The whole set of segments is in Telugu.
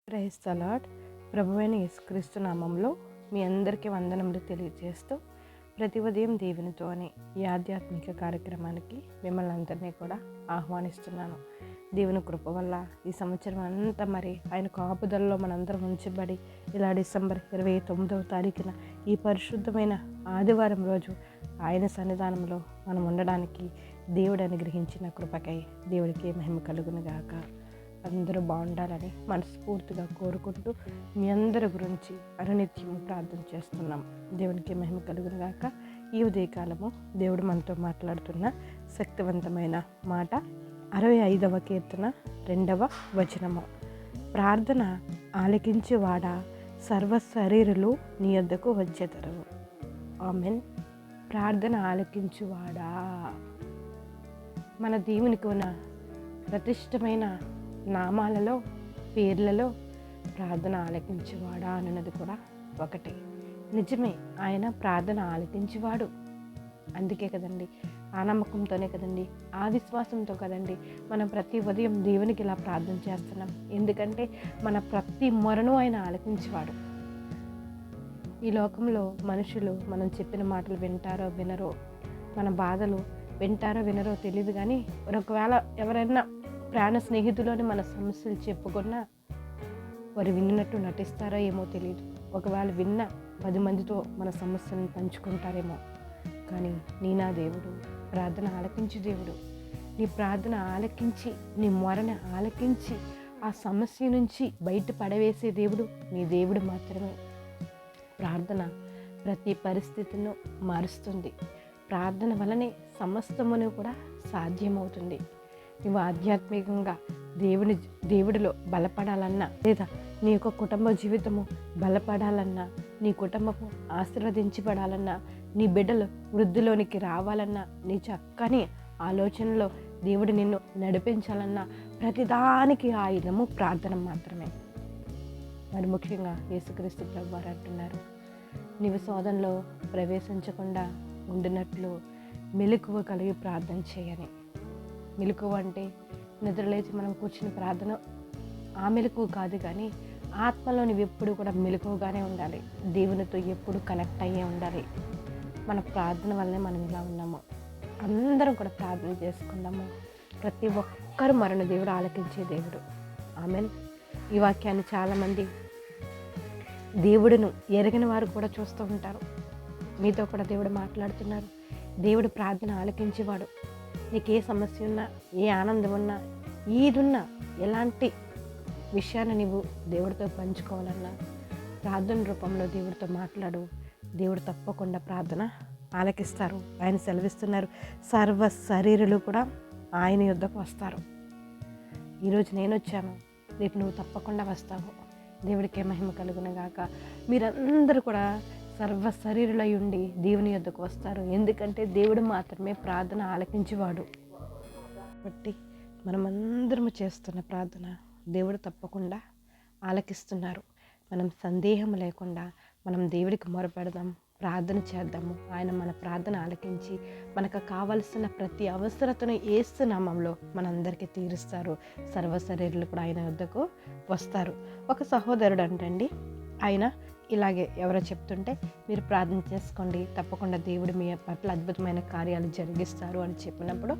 Praise the lord. ప్రభువైన యేసుక్రీస్తు నామంలో మీ అందరికీ వందనములు తెలియజేస్తూ ప్రతి ఉదయం దేవునితో అనే ఈ ఆధ్యాత్మిక కార్యక్రమానికి మిమ్మల్ని అందరినీ కూడా ఆహ్వానిస్తున్నాను. దేవుని కృప వల్ల ఈ సంవత్సరం అంతా మరి ఆయన కాపుదలలో మనందరం ఉంచబడి ఇలా డిసెంబర్ 29వ తారీఖున ఈ పరిశుద్ధమైన ఆదివారం రోజు ఆయన సన్నిధానంలో మనం ఉండడానికి దేవుడు అనుగ్రహించిన కృపకై దేవుడికి మహిమ కలుగును గాక. అందరూ బాగుండాలని మనస్ఫూర్తిగా కోరుకుంటూ మీ అందరి గురించి అనునిత్యము ప్రార్థన చేస్తున్నాం. దేవునికి మహిమ కలుగును గాక. ఈ ఉదయకాలము దేవుడు మనతో మాట్లాడుతున్న శక్తివంతమైన మాట 65వ కీర్తన 2వ వచనము. ప్రార్థన ఆలకించువాడా, సర్వ శరీరులు నీ యొద్దకు వచ్చెదరు. ఆమెన్. ప్రార్థన ఆలకించువాడా. మన దేవునికి ఉన్న ప్రతిష్టమైన నామాలలో, పేర్లలో ప్రార్థన ఆలకించేవాడా అన్నది కూడా ఒకటి. నిజమే, ఆయన ప్రార్థన ఆలకించేవాడు. అందుకే కదండి, ఆ నమ్మకంతోనే కదండి, ఆ విశ్వాసంతో కదండి మనం ప్రతి ఉదయం దేవునికి ఇలా ప్రార్థన చేస్తున్నాం. ఎందుకంటే మన ప్రతి మొరను ఆయన ఆలకించేవాడు. ఈ లోకంలో మనుషులు మనం చెప్పిన మాటలు వింటారో వినరో, మన బాధలు వింటారో వినరో తెలియదు. కానీ ఒకవేళ ఎవరైనా ప్రాణ స్నేహితులని మన సమస్యలు చెప్పుకున్నా వారు విన్నట్టు నటిస్తారో ఏమో తెలియదు. ఒకవేళ విన్న 10 మందితో మన సమస్యలను పంచుకుంటారేమో. కానీ నా దేవుడు ప్రార్థన ఆలకించి దేవుడు. నీ ప్రార్థన ఆలకించి, నీ మొరని ఆలకించి ఆ సమస్య నుంచి బయట పడవేసే దేవుడు నీ దేవుడు మాత్రమే. ప్రార్థన ప్రతి పరిస్థితిని మారుస్తుంది. ప్రార్థన వలనే సమస్తమును కూడా సాధ్యమవుతుంది. నువ్వు ఆధ్యాత్మికంగా దేవుడిలో బలపడాలన్నా, లేదా నీ యొక్క కుటుంబ జీవితము బలపడాలన్నా, నీ కుటుంబము ఆశీర్వదించబడాలన్నా, నీ బిడ్డలు వృద్ధిలోనికి రావాలన్నా, నీ చక్కని ఆలోచనలో దేవుడు నిన్ను నడిపించాలన్నా ప్రతిదానికి ఆయుధము ప్రార్థన మాత్రమే. మరి ముఖ్యంగా యేసుక్రీస్తు ప్రభువారు అంటున్నారు, నీవు శోధనలో ప్రవేశించకుండా ఉండినట్లు మెలకువ కలిగి ప్రార్థన చేయని. మెలకువ అంటే నిద్రలేచి మనం కూర్చుని ప్రార్థన, ఆ మెలకువ కాదు. కానీ ఆత్మలో నువ్వు ఎప్పుడు కూడా మెలకువగానే ఉండాలి. దేవునితో ఎప్పుడు కనెక్ట్ అయ్యే ఉండాలి. మన ప్రార్థన వల్లనే మనం ఇలా ఉన్నాము. అందరం కూడా ప్రార్థన చేసుకుందాము. ప్రతి ఒక్కరు మరణ దేవుడు ఆలకించే దేవుడు. ఆమెన్. ఈ వాక్యాన్ని చాలామంది దేవుడును ఎరగిన వారు కూడా చూస్తూ ఉంటారు. మీతో కూడా దేవుడు మాట్లాడుతున్నారు. దేవుడు ప్రార్థన ఆలకించేవాడు. నీకు ఏ సమస్య ఉన్నా, ఏ ఆనందం ఉన్నా, ఈదున్నా, ఎలాంటి విషయాన్ని నీవు దేవుడితో పంచుకోవాలన్నా ప్రార్థన రూపంలో దేవుడితో మాట్లాడు. దేవుడు తప్పకుండా ప్రార్థన ఆలకిస్తారు. ఆయన సెలవిస్తున్నారు, సర్వ శరీరులు కూడా ఆయన యుద్ధకు వస్తారు. ఈరోజు నేను వచ్చాను, రేపు నువ్వు తప్పకుండా వస్తావు. దేవుడికే మహిమ కలుగును గాక. మీరందరూ కూడా సర్వ శరీరులై ఉండి దేవుని యొద్దకు వస్తారు. ఎందుకంటే దేవుడు మాత్రమే ప్రార్థన ఆలకించేవాడు. కాబట్టి మనమందరము చేస్తున్న ప్రార్థన దేవుడు తప్పకుండా ఆలకిస్తున్నారు. మనం సందేహం లేకుండా మనం దేవుడికి మొరపెడదాం, ప్రార్థన చేద్దాము. ఆయన మన ప్రార్థన ఆలకించి మనకు కావలసిన ప్రతి అవసరతను యేసు నామంలో మనందరికీ తీరుస్తారు. సర్వ శరీరులు కూడా ఆయన వద్దకు వస్తారు. ఒక సహోదరుడు అంటండి, ఆయన ఇలాగే ఎవరో చెప్తుంటే, మీరు ప్రార్థన చేసుకోండి, తప్పకుండా దేవుడు మీ పట్ల అద్భుతమైన కార్యాలు జరిగిస్తారు అని చెప్పినప్పుడు,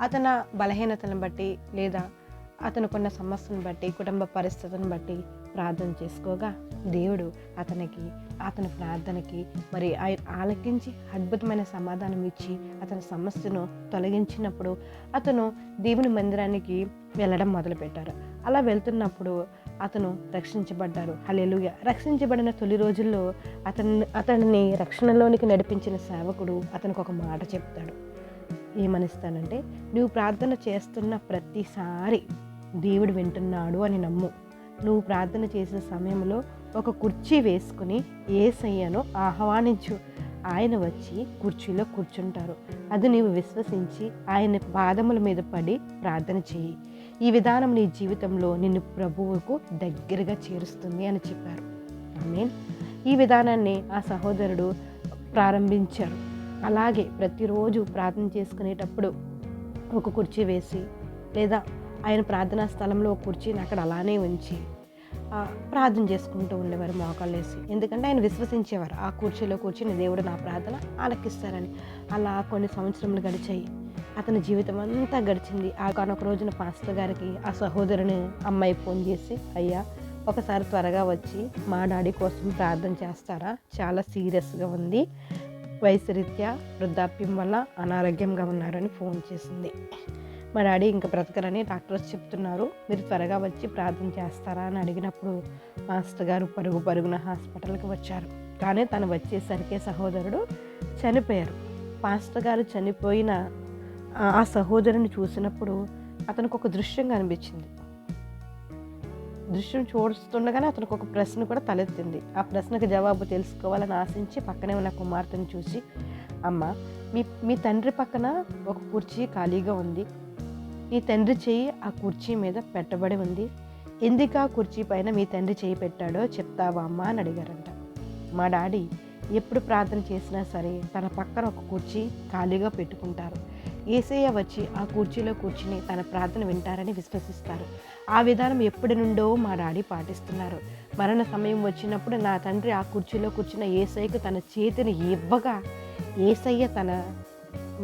అతని బలహీనతను బట్టి, లేదా అతనుకున్న సమస్యను బట్టి, కుటుంబ పరిస్థితిని బట్టి ప్రార్థన చేసుకోగా దేవుడు అతని ప్రార్థనకి మరి ఆలకించి అద్భుతమైన సమాధానం ఇచ్చి అతని సమస్యను తొలగించినప్పుడు అతను దేవుని మందిరానికి వెళ్ళడం మొదలుపెట్టారు. అలా వెళ్తున్నప్పుడు అతను రక్షించబడ్డారు. హల్లెలూయా. రక్షించబడిన తొలి రోజుల్లో అతన్ని రక్షణలోనికి నడిపించిన సేవకుడు అతనికి ఒక మాట చెప్తాడు. ఏమనిస్తానంటే, నువ్వు ప్రార్థన చేస్తున్న ప్రతిసారి దేవుడు వింటున్నాడు అని నమ్ము. నువ్వు ప్రార్థన చేసే సమయంలో ఒక కుర్చీ వేసుకుని యేసయ్యను ఆహ్వానించు. ఆయన వచ్చి కుర్చీలో కూర్చుంటారు. అది నీవు విశ్వసించి ఆయన పాదముల మీద పడి ప్రార్థన చేయి. ఈ విధానం నీ జీవితంలో నిన్ను ప్రభువుకు దగ్గరగా చేరుస్తుంది అని చెప్పారు. ఆమేన్. ఈ విధానాన్ని ఆ సహోదరుడు ప్రారంభించారు. అలాగే ప్రతిరోజు ప్రార్థన చేసుకునేటప్పుడు ఒక కుర్చీ వేసి, లేదా ఆయన ప్రార్థనా స్థలంలో ఒక కుర్చీని అక్కడ అలానే ఉంచి ప్రార్థన చేసుకుంటూ ఉండేవారు మోకాళ్ళేసి. ఎందుకంటే ఆయన విశ్వసించేవారు ఆ కుర్చీలో కూర్చుని దేవుడు నా ప్రార్థన ఆలకిస్తారని. అలా కొన్ని సంవత్సరములు గడిచాయి. అతని జీవితం అంతా గడిచింది. ఒకానొక రోజున పాస్టర్ గారికి ఆ సహోదరుని అమ్మాయి ఫోన్ చేసి, అయ్యా ఒకసారి త్వరగా వచ్చి మా డాడీ కోసం ప్రార్థన చేస్తారా, చాలా సీరియస్గా ఉంది, వయసు రీత్యా వృద్ధాప్యం వల్ల అనారోగ్యంగా ఉన్నారని ఫోన్ చేసింది. మా డాడీ ఇంకా బ్రతకరని డాక్టర్స్ చెప్తున్నారు, మీరు త్వరగా వచ్చి ప్రార్థన చేస్తారా అని అడిగినప్పుడు మాస్టర్ గారు పరుగున హాస్పిటల్కి వచ్చారు. కానీ తను వచ్చేసరికి సహోదరుడు చనిపోయారు. పాస్టర్ గారు చనిపోయిన ఆ సహోదరుని చూసినప్పుడు అతనికి ఒక దృశ్యం కనిపించింది. దృశ్యం చూస్తుండగానే అతనికి ఒక ప్రశ్న కూడా తలెత్తింది. ఆ ప్రశ్నకు జవాబు తెలుసుకోవాలని ఆశించి పక్కనే ఉన్న కుమార్తెను చూసి, అమ్మ మీ తండ్రి పక్కన ఒక కుర్చీ ఖాళీగా ఉంది, మీ తండ్రి చెయ్యి ఆ కుర్చీ మీద పెట్టబడి ఉంది, ఎందుకు ఆ కుర్చీ పైన మీ తండ్రి చెయ్యి పెట్టాడో చెప్తావా అమ్మా అని అడిగారంట. మా డాడీ ఎప్పుడు ప్రార్థన చేసినా సరే తన పక్కన ఒక కుర్చీ ఖాళీగా పెట్టుకుంటారు. యేసయ్య వచ్చి ఆ కుర్చీలో కూర్చుని తన ప్రార్థన వింటారని విశ్వసిస్తారు. ఆ విధానం ఎప్పటి నుండో మా డాడీ పాటిస్తున్నారు. మరణ సమయం వచ్చినప్పుడు నా తండ్రి ఆ కుర్చీలో కూర్చున్న యేసయ్యకు తన చేతిని ఇవ్వగా యేసయ్య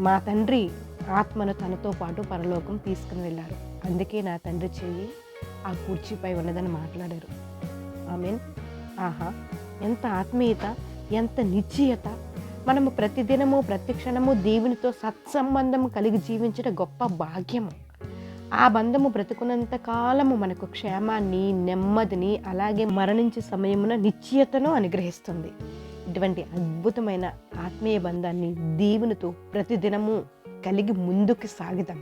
మా తండ్రి ఆత్మను తనతో పాటు పరలోకం తీసుకుని వెళ్ళారు. అందుకే నా తండ్రి చెయ్యి ఆ కుర్చీపై ఉన్నదని మాట్లాడారు. ఆమేన్. ఆహా, ఎంత ఆత్మీయత, ఎంత నిశ్చయత! మనము ప్రతిదినము ప్రతి క్షణము దేవునితో సత్సంబంధం కలిగి జీవించడం గొప్ప భాగ్యము. ఆ బంధము బ్రతుకున్నంత కాలము మనకు క్షేమాన్ని, నెమ్మదిని, అలాగే మరణించే సమయమున నిశ్చయతను అనుగ్రహిస్తుంది. ఇటువంటి అద్భుతమైన ఆత్మీయ బంధాన్ని దేవునితో ప్రతిదినము కలిగి ముందుకు సాగిదాం.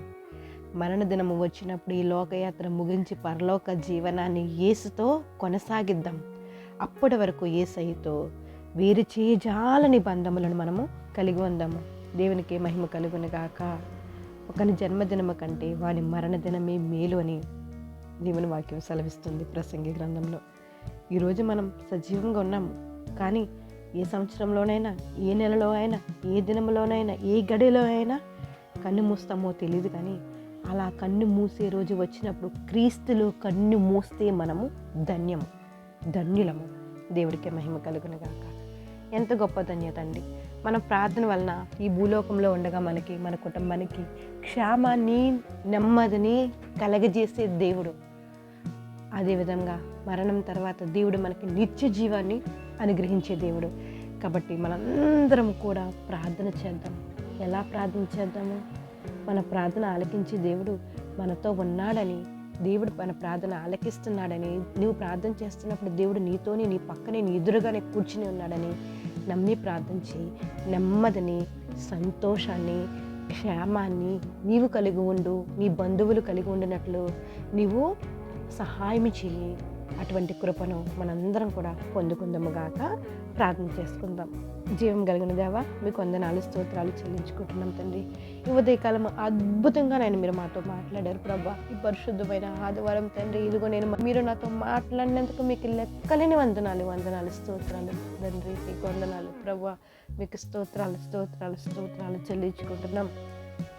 మరణ దినము వచ్చినప్పుడు ఈ లోకయాత్ర ముగించి పరలోక జీవనాన్ని యేసుతో కొనసాగిద్దాం. అప్పటి వరకు యేసయ్యతో వేరు చేయజాలని బంధములను మనము కలిగి ఉందాము. దేవునికి మహిమ కలుగును గాక. ఒకని జన్మదినము కంటే వాని మరణ దినమే మేలు అని దేవుని వాక్యం సెలవిస్తుంది ప్రసంగి గ్రంథంలో. ఈరోజు మనం సజీవంగా ఉన్నాము, కానీ ఏ సంవత్సరంలోనైనా, ఏ నెలలో అయినా, ఏ దినంలోనైనా, ఏ గడిలో అయినా కన్ను మూస్తామో తెలియదు. కానీ అలా కన్ను మూసే రోజు వచ్చినప్పుడు క్రీస్తులో కన్ను మూస్తే మనము ధన్యులము. దేవుడికి మహిమ కలుగును గాక. ఎంత గొప్ప ధన్యత అండి! మన ప్రార్థన వలన ఈ భూలోకంలో ఉండగా మనకి, మన కుటుంబానికి క్షేమాన్ని, నెమ్మదిని కలగజేసే దేవుడు. అదేవిధంగా మరణం తర్వాత దేవుడు మనకి నిత్య జీవాన్ని అనుగ్రహించే దేవుడు. కాబట్టి మనందరం కూడా ప్రార్థన చేద్దాం. ఎలా ప్రార్థన చేద్దాము? మన ప్రార్థన ఆలకించే దేవుడు మనతో ఉన్నాడని, దేవుడు మన ప్రార్థన ఆలకిస్తున్నాడని, నువ్వు ప్రార్థన చేస్తున్నప్పుడు దేవుడు నీతోని, నీ పక్కనే, నీ ఎదురుగానే కూర్చుని ఉన్నాడని నమ్మి ప్రార్థన చేయి. నెమ్మదిని, సంతోషాన్ని, క్షేమాన్ని నీవు కలిగి ఉండు, నీ బంధువులు కలిగి ఉండినట్లు నీవు సహాయం చేయి. అటువంటి కృపను మనందరం కూడా పొందుకుందాముగాక. ప్రార్థన చేసుకుందాం. జీవం కలిగిన దేవా, మీకు వందనాలు, స్తోత్రాలు చెల్లించుకుంటున్నాం తండ్రి. ఈ ఉదయకాలం అద్భుతంగా మీరు మాతో మాట్లాడారు ప్రభా. ఈ పరిశుద్ధమైన ఆదివారం తండ్రి, ఇదిగో మీరు నాతో మాట్లాడినందుకు మీకు లెక్కలేని వందనాలు, స్తోత్రాలు తండ్రి. మీకు వందనాలు ప్రభా. మీకు స్తోత్రాలు చెల్లించుకుంటున్నాం.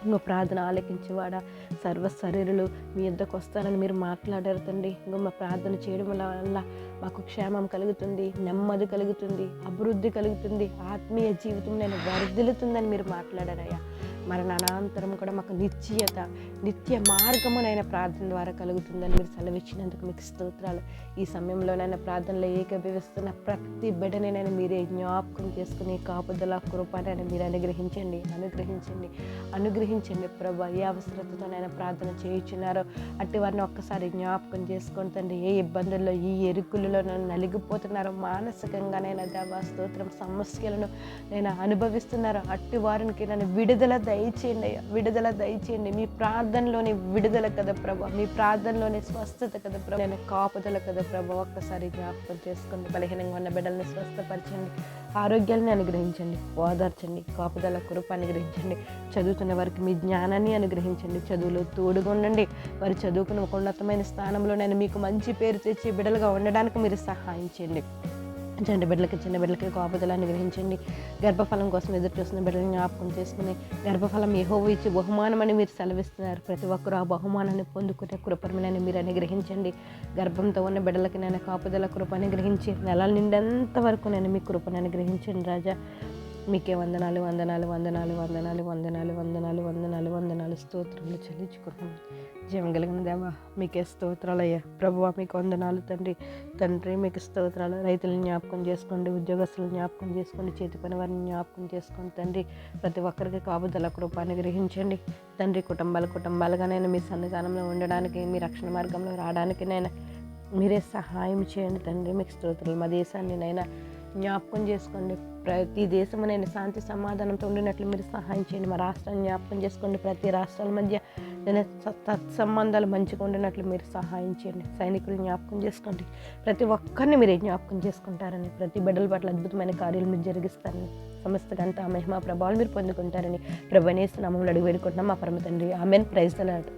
ఇంకో ప్రార్థన ఆలకించేవాడా, సర్వ శరీరులు మీ యొద్దకు వస్తారని మీరు మాట్లాడారు తండ్రి. ఇంకో మా ప్రార్థన చేయడం వల్ల మాకు క్షేమం కలుగుతుంది, నెమ్మది కలుగుతుంది, అభివృద్ధి కలుగుతుంది, ఆత్మీయ జీవితం వర్ధిల్లుతుందని మీరు మాట్లాడారయ్యా. మరణానంతరం కూడా మాకు నిశ్చయత, నిత్య మార్గమునైనా ప్రార్థన ద్వారా కలుగుతుందని మీరు సెలవిచ్చినందుకు మీకు స్తోత్రాలు. ఈ సమయంలోనైనా ప్రార్థనలో ఏకీభవిస్తున్న ప్రతి బిడ్డనైనా మీరే జ్ఞాపకం చేసుకుని కాపుదల కృపనైనా మీరు అనుగ్రహించండి ప్రభా. ఏ అవసరతతోనైనా ప్రార్థన చేయించున్నారో అట్టి వారిని ఒక్కసారి జ్ఞాపకం చేసుకొని తండ్రి. ఏ ఇబ్బందుల్లో, ఈ ఎరుకులలో నలిగిపోతున్నారో, మానసికంగానైనా దేవా స్తోత్రం, సమస్యలను నేను అనుభవిస్తున్నారో అట్టి వారికి నన్ను విడుదల దయచేయండి. మీ ప్రార్థనలోని విడుదల కదా ప్రభా, మీ ప్రార్థనలోని స్వస్థత కదా ప్రభా, నేను కాపుదల కదా ప్రభా. ఒక్కసారి జ్ఞాపకం చేసుకుని బలహీనంగా ఉన్న బిడ్డల్ని స్వస్థపరచండి, ఆరోగ్యాన్ని అనుగ్రహించండి, ఓదార్చండి, కాపుదల కృప అనుగ్రహించండి. చదువుతున్న వారికి మీ జ్ఞానాన్ని అనుగ్రహించండి, చదువులో తోడుగా ఉండండి. వారు చదువుకుని ఒక ఉన్నతమైన స్థానంలో నేను మీకు మంచి పేరు తెచ్చి బిడ్డలుగా ఉండడానికి మీరు సహాయం చేయండి. చిన్న బిడ్డలకి కాపుదల అనుగ్రహించండి. గర్భఫలం కోసం ఎదురు చూస్తున్న బిడ్డలను జ్ఞాపకం చేసుకుని గర్భఫలం యెహోవా ఇచ్చే బహుమానం అని మీరు సెలవిస్తున్నారు. ప్రతి ఒక్కరూ ఆ బహుమానాన్ని పొందుకునే కృపను మీరు అనుగ్రహించండి. గర్భంతో ఉన్న బిడ్డలకి నేను కాపుదల కృప అనుగ్రహించి నెలల నిండంత వరకు నేను మీ కృపను అనుగ్రహించండి రాజా. మీకే వందనాలు స్తోత్రములు చెల్లించుకున్నాం. జీవం కలిగిన దేవా మీకే స్తోత్రాలయ్యా. ప్రభువా మీకు వందనాలు తండ్రి మీకు స్తోత్రాలు. రైతులను జ్ఞాపకం చేసుకోండి, ఉద్యోగస్తులను జ్ఞాపకం చేసుకోండి, చేతి పని వారిని జ్ఞాపకం చేసుకోండి తండ్రి. ప్రతి ఒక్కరికి కాపుదల కృపాన్ని గ్రహించండి తండ్రి. కుటుంబాలుగా నేను మీ సన్నిధానంలో ఉండడానికి, మీ రక్షణ మార్గంలో రావడానికి నేను మీరే సహాయం చేయండి తండ్రి. మీకు స్తోత్రాలు. మా దేశాన్ని నైనా జ్ఞాపకం చేసుకోండి. ప్రతి దేశము నేను శాంతి సమాధానంతో ఉండినట్లు మీరు సహాయం చేయండి. మా రాష్ట్రాన్ని జ్ఞాపకం చేసుకోండి. ప్రతి రాష్ట్రాల మధ్య నేను సత్సంబంధాలు మంచిగా ఉండినట్లు మీరు సహాయం చేయండి. సైనికులు జ్ఞాపకం చేసుకోండి. ప్రతి ఒక్కరిని మీరే జ్ఞాపకం చేసుకుంటారని, ప్రతి బిడ్డల పట్ల అద్భుతమైన కార్యాలు మీరు జరిగిస్తారని, సమస్త గంట మహిమ ప్రభావాలు మీరు పొందుకుంటారని ప్రభువైన యేసు నామములో అడిగి వేడుకుంటున్నాం మా పరమ తండ్రి. ఆమేన్. Praise the lord.